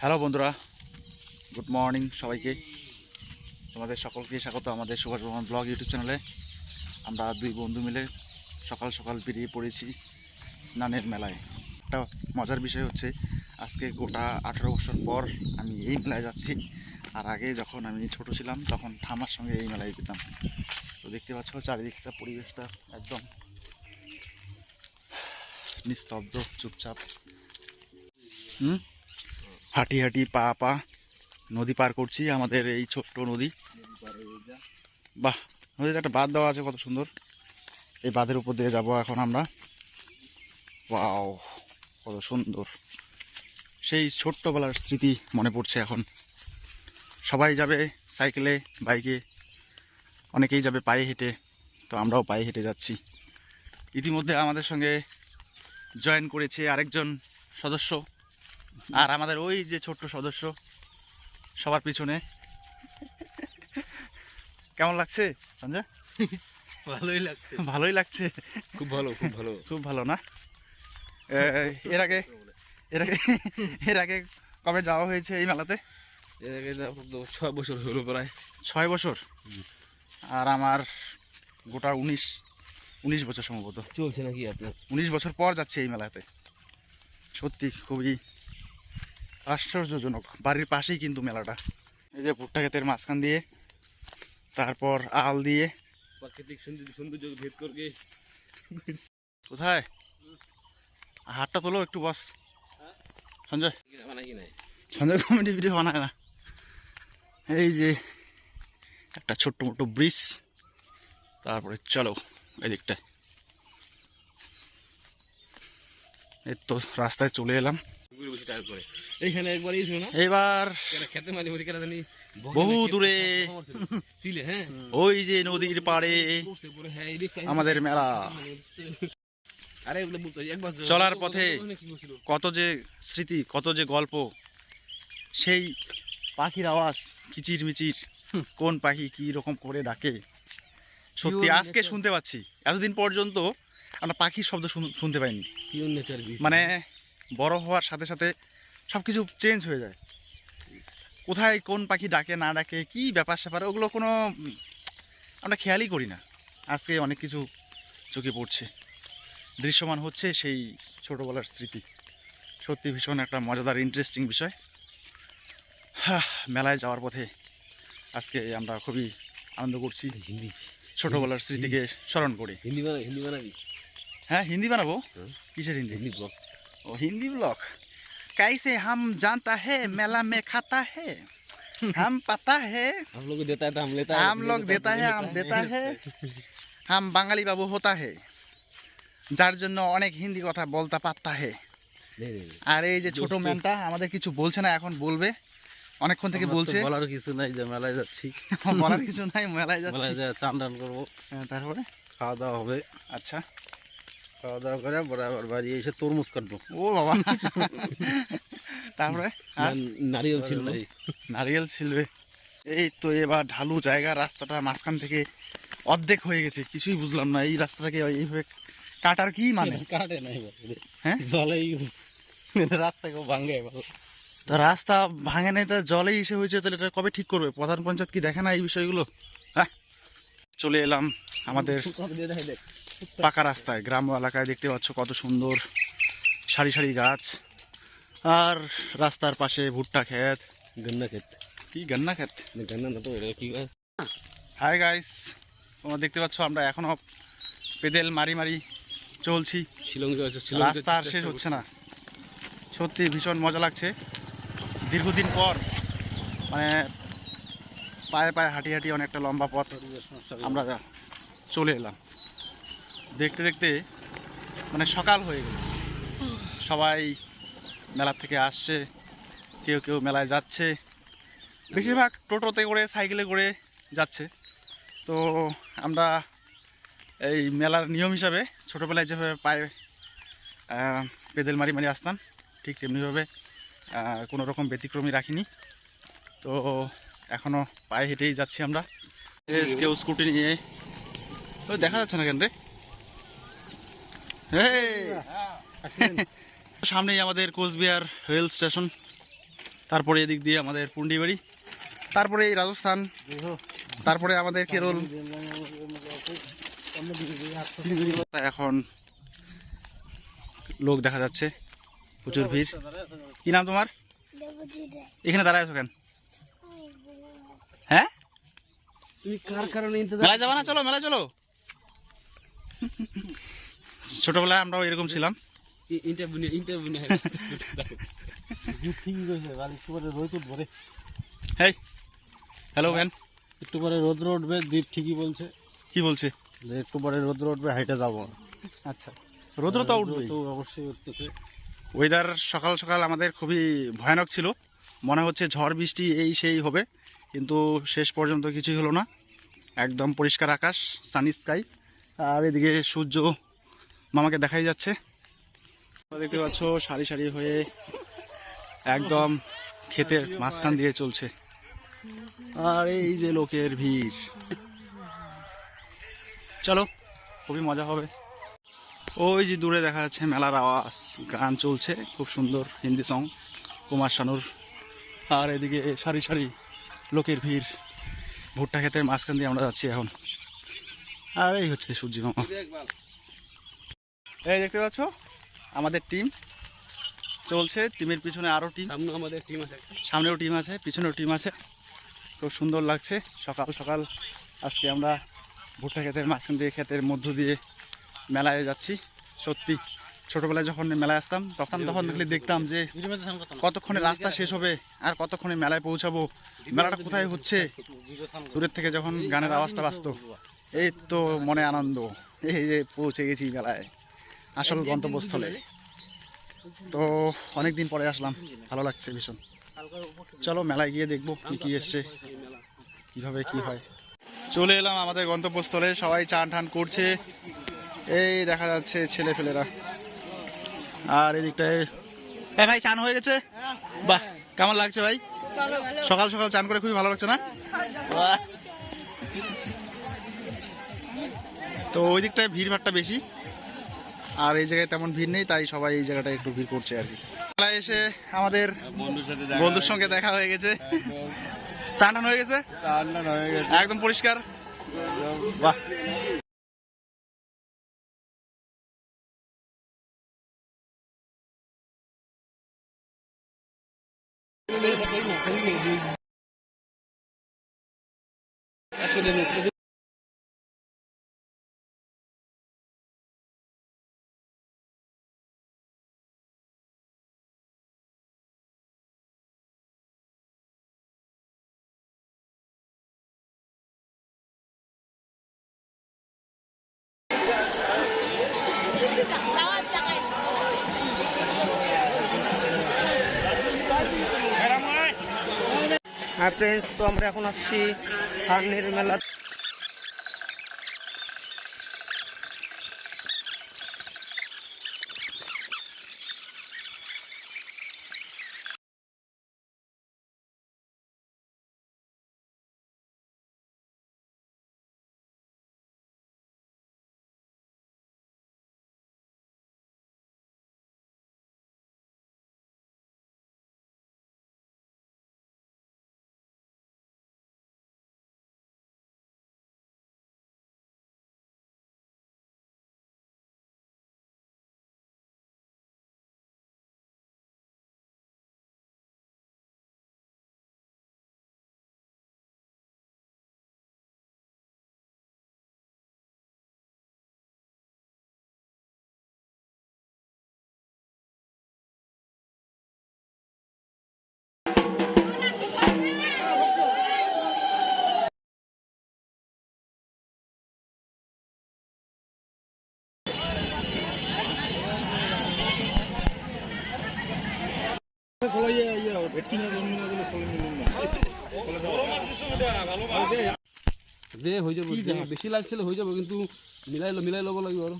Hello বন্ধুরা, good morning সবাইকে। তোমাদের সকলকে স্বাগত আমাদের সুভাষ বর্মন ব্লগ ইউটিউব চ্যানেলে। আমরা দুই বন্ধু মিলে সকাল সকাল বেরিয়ে পড়েছি স্নানের মেলায়। একটা মজার বিষয় হচ্ছে, আজকে গোটা 18 বছর পর আমি এই মেলায় যাচ্ছি। আর আগে যখন আমি ছোট ছিলাম তখন ঠামার সঙ্গে এই মেলায় যেতাম। তো দেখতে পাচ্ছ চারিদিকটা পরিবেশটা একদম নিস্তব্ধ, চুপচাপ। হাঁটি হাঁটি পা পা নদী পার করছি, আমাদের এই ছোট্ট নদী। বাহ, নদীতে একটা বাঁধ দেওয়া আছে, কত সুন্দর। এই বাঁধের উপর দিয়ে যাবো এখন আমরা। ওয়াও, কত সুন্দর। সেই ছোট্টবেলার স্মৃতি মনে পড়ছে এখন। সবাই যাবে সাইকেলে, বাইকে, অনেকেই যাবে পায়ে হেঁটে। তো আমরাও পায়ে হেঁটে যাচ্ছি। ইতিমধ্যে আমাদের সঙ্গে জয়েন করেছে আরেকজন সদস্য, আর আমাদের ওই যে ছোট্ট সদস্য সবার পিছনে। কেমন লাগছে সঞ্জয়? ভালোই লাগছে। ভালোই লাগছে, খুব ভালো, খুব ভালো, খুব ভালো না? এর আগে এর আগে কবে যাওয়া হয়েছে এই মেলাতে? এর আগে 6 বছর হলো, প্রায় 6 বছর। আর আমার গোটা 19 বছর সম্ভবত চলছে নাকি আপনার? 19 বছর পর যাচ্ছে এই মেলাতে। সত্যি খুবই আশ্চর্যজনক। বাড়ির পাশেই কিন্তু মেলাটা। এই যে ভুট্টা ক্ষেতের মাঝখান দিয়ে, তারপর আল দিয়ে, প্রাকৃতিক সৌন্দর্য ভেদ করে। কোথায় হাতটা তোলো একটু বস। সঞ্জয় সঞ্জয় কমেডি ভিডিও বানায় না। এই যে একটা ছোট্ট মোটো ব্রিজ, তারপরে চলো এই দিকটায়। এই তো রাস্তায় চলে এলাম। এইখানে একবার এই না, এবার খেতে মাঝে মাঝে কেন জানি বহু দূরে ছিলে। হ্যাঁ, ওই যে নদীর পাড়ে আমাদের মেলা। আরে এগুলো বলতো একবার চলার পথে কত যে স্মৃতি, কত যে গল্প। সেই পাখির আওয়াজ কিচির মিচির, কোন পাখি কি রকম করে ডাকে, সত্যি আজকে শুনতে পাচ্ছি। এতদিন পর্যন্ত আমরা পাখির শব্দ শুনতে পাইনি। মানে বড় হওয়ার সাথে সাথে সব কিছু চেঞ্জ হয়ে যায়। কোথায় কোন পাখি ডাকে না ডাকে, কি ব্যাপার স্যাপার, ওগুলো কোনো আমরা খেয়ালই করি না। আজকে অনেক কিছু চোখে পড়ছে, দৃশ্যমান হচ্ছে সেই ছোটোবেলার স্মৃতি। সত্যি ভীষণ একটা মজাদার ইন্টারেস্টিং বিষয়। মেলায় যাওয়ার পথে আজকে আমরা খুবই আনন্দ করছি, ছোটোবেলার স্মৃতিকে স্মরণ করি। হিন্দি বানাবি? হ্যাঁ, হিন্দি বানাবো। কিসের হিন্দি? হিন্দি ব্লগ। ও, হিন্দি ব্লগ। कैसे हम जानता है मेला में खाता है, हम पता है हम लोग देता है तो हम लेता है, हम लोग देता है हम देता है, हम বাঙালি বাবু होता है, যার জন্য অনেক হিন্দি কথা বলতে পারতা হে। আর এই যে ছোট ম্যানটা আমাদের কিছু বলছে না, এখন বলবে। অনেকক্ষণ থেকে বলছে। বলার কিছু নাই, যে মেলায় যাচ্ছি। বলার কিছু নাই, মেলায় যাচ্ছি, মেলায় যা চান টান করবো, তারপরে খাওয়া দাওয়া হবে। আচ্ছা, খাওয়া দাওয়া করে পরে আবার বাড়ি এসে তরমুজ কাটবো। ও বাবা। তারপরে নারিয়েল ছিল, নারিয়েল ছিলবে। এই তো এবার ঢালু জায়গা, রাস্তাটা মাঝখান থেকে অর্ধেক হয়ে গেছে, কিছুই বুঝলাম না। এই রাস্তাটাকে এইভাবে কাটার কি মানে? কাটে নাই, হ্যাঁ, জলেই রাস্তা কেউ ভাঙে। তো রাস্তা ভাঙে নাই, তার জলেই এসে হয়েছে। তাহলে এটা কবে ঠিক করবে? প্রধান পঞ্চায়েত কি দেখে না এই বিষয়গুলো? হ্যাঁ, চলে এলাম আমাদের পাকা রাস্তায়, গ্রাম এলাকায়। দেখতে পাচ্ছ কত সুন্দর সারি সারি গাছ, আর রাস্তার পাশে ভুট্টা ক্ষেত, গন্না ক্ষেত। কি গন্না ক্ষেত? গন্না না তো, এটা কি? হাই গাইস, তোমরা দেখতে পাচ্ছ আমরা এখনো পেডেল মারি মারি চলছি। রাস্তা আর শেষ হচ্ছে না। সত্যি ভীষণ মজা লাগছে। দীর্ঘদিন পর মানে পায়ে পায়ে হাঁটি হাঁটি অনেকটা লম্বা পথ আমরা চলে এলাম। দেখতে দেখতে মানে সকাল হয়ে গেল। সবাই মেলা থেকে আসছে, কেউ কেউ মেলায় যাচ্ছে, বেশিরভাগ টোটোতে করে, সাইকেলে করে যাচ্ছে। তো আমরা এই মেলার নিয়ম হিসাবে ছোটোবেলায় যেভাবে পায়ে পেডেল মারি মারি আসতাম, ঠিক তেমনিভাবে কোনো রকম ব্যতিক্রমী রাখিনি। তো এখনও পায়ে হেঁটেই যাচ্ছি আমরা। কেউ স্কুটি নিয়ে, দেখা যাচ্ছে না কেন রে? সামনেই আমাদের কোচবিহার রেল স্টেশন। তারপরে এদিক দিয়ে আমাদের পুন্ডিবাড়ি, তারপরে এই রাজস্থান, তারপরে আমাদের কেরল। এখন লোক দেখা যাচ্ছে, প্রচুর ভিড়। কি নাম তোমার? এখানে দাঁড়ায় আছো কেন? হ্যাঁ, তুমি কার কারণে মেলায় যাবা না? চলো মেলায় চলো। ছোটবেলায় আমরাও এরকম ছিলাম। হ্যালো ভ্যান, একটু পরে রোদ্র উঠবে, দ্বীপ ঠিকই বলছে। কি বলছে? যে একটু পরে রোদ্র উঠবে, হাইটে যাবো। আচ্ছা, রোদ্র তো উঠবে, তো অবশ্যই উঠতেছে। ওয়েদার সকাল সকাল আমাদের খুবই ভয়ানক ছিল, মনে হচ্ছে ঝড় বৃষ্টি এই সেই হবে, কিন্তু শেষ পর্যন্ত কিছুই হলো না। একদম পরিষ্কার আকাশ, সানি স্কাই, আর এদিকে সূর্য মামাকে দেখাই যাচ্ছে। দেখতে পাচ্ছ সারি সারি হয়ে একদম ক্ষেতের মাঝখান দিয়ে চলছে, আর এই যে লোকের ভিড়। চলো, খুবই মজা হবে। ওই যে দূরে দেখা যাচ্ছে মেলার আওয়াজ, গান চলছে খুব সুন্দর হিন্দি সং, কুমার শানুর। আর এদিকে সারি সারি লোকের ভিড়, ভুট্টা ক্ষেতের মাঝখান দিয়ে আমরা যাচ্ছি এখন। আর এই হচ্ছে সূর্যি মামা। এই দেখতে পাচ্ছ আমাদের টিম চলছে, টিমের পিছনে আরও টিম, আমাদের টিম আছে, সামনেও টিম আছে, পিছনেও টিম আছে। খুব সুন্দর লাগছে সকাল সকাল। আজকে আমরা ভুট্টা ক্ষেতের মাঝখান দিয়ে, ক্ষেতের মধ্য দিয়ে মেলায় যাচ্ছি। সত্যি ছোটোবেলায় যখন মেলায় আসতাম তখন দেখলে দেখতাম যে কতক্ষণে রাস্তা শেষ হবে আর কতক্ষণে মেলায় পৌঁছাবো, মেলাটা কোথায় হচ্ছে। দূরের থেকে যখন গানের আওয়াজটা বাজতো, এই তো মনে আনন্দ, এই যে পৌঁছে গেছি মেলায়, আসল গন্তব্যস্থলে। তো অনেক দিন পরে আসলাম, ভালো লাগছে ভীষণ। চলো মেলায় গিয়ে দেখবো কি কি এসছে, কিভাবে কি হয়। চলে এলাম আমাদের গন্তব্যস্থলে, সবাই চান টান করছে, এই দেখা যাচ্ছে ছেলে ফেলেরা। আর এদিকটায় ভাই চান হয়ে গেছে, বাহ কেমন লাগছে ভাই? সকাল সকাল চান করে খুবই ভালো লাগছে না? তো ওই দিকটায় ভিড় ভাড়টা বেশি, আর এই জায়গায় তেমন ভিড় নেই, তাই সবাই এই জায়গাটায় একটু ভিড় করছে আর কি। মেলায় এসে আমাদের বন্ধুর সঙ্গে দেখা হয়ে গেছে, চান টান হয়ে গেছে, একদম পরিষ্কার, বাহ। হ্যাঁ ফ্রেন্ডস, তো আমরা এখন আসছি সামনের মেলা। যে হয়ে যাবে, বেশি লাগছিল হয়ে যাবে, কিন্তু মিলাই লব লাগবে আরো।